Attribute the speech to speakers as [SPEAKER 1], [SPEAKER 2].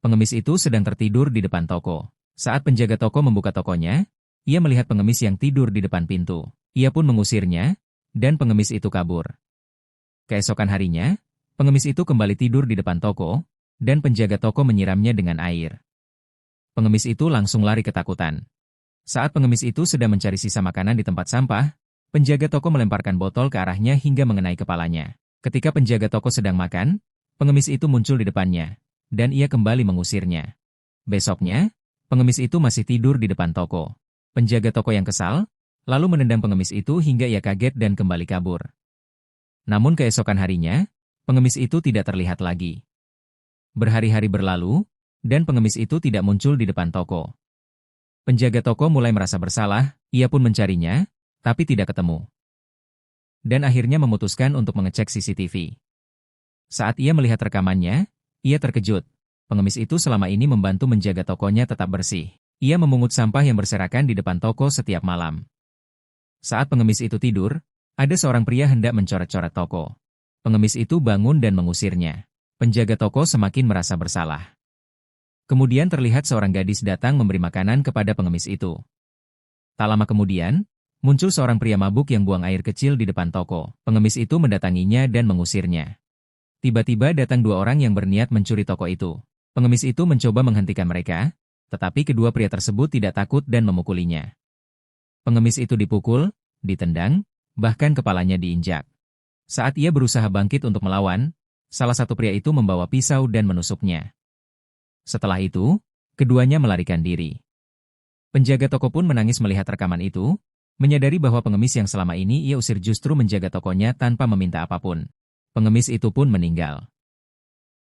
[SPEAKER 1] Pengemis itu sedang tertidur di depan toko. Saat penjaga toko membuka tokonya, ia melihat pengemis yang tidur di depan pintu. Ia pun mengusirnya, dan pengemis itu kabur. Keesokan harinya, pengemis itu kembali tidur di depan toko, dan penjaga toko menyiramnya dengan air. Pengemis itu langsung lari ketakutan. Saat pengemis itu sedang mencari sisa makanan di tempat sampah, penjaga toko melemparkan botol ke arahnya hingga mengenai kepalanya. Ketika penjaga toko sedang makan, pengemis itu muncul di depannya, dan ia kembali mengusirnya. Besoknya, pengemis itu masih tidur di depan toko. Penjaga toko yang kesal, lalu menendang pengemis itu hingga ia kaget dan kembali kabur. Namun keesokan harinya, pengemis itu tidak terlihat lagi. Berhari-hari berlalu, dan pengemis itu tidak muncul di depan toko. Penjaga toko mulai merasa bersalah, ia pun mencarinya, tapi tidak ketemu. Dan akhirnya memutuskan untuk mengecek CCTV. Saat ia melihat rekamannya, ia terkejut. Pengemis itu selama ini membantu menjaga tokonya tetap bersih. Ia memungut sampah yang berserakan di depan toko setiap malam. Saat pengemis itu tidur, ada seorang pria hendak mencoret-coret toko. Pengemis itu bangun dan mengusirnya. Penjaga toko semakin merasa bersalah. Kemudian terlihat seorang gadis datang memberi makanan kepada pengemis itu. Tak lama kemudian, muncul seorang pria mabuk yang buang air kecil di depan toko. Pengemis itu mendatanginya dan mengusirnya. Tiba-tiba datang dua orang yang berniat mencuri toko itu. Pengemis itu mencoba menghentikan mereka, tetapi kedua pria tersebut tidak takut dan memukulinya. Pengemis itu dipukul, ditendang, bahkan kepalanya diinjak. Saat ia berusaha bangkit untuk melawan, salah satu pria itu membawa pisau dan menusuknya. Setelah itu, keduanya melarikan diri. Penjaga toko pun menangis melihat rekaman itu, menyadari bahwa pengemis yang selama ini ia usir justru menjaga tokonya tanpa meminta apapun. Pengemis itu pun meninggal.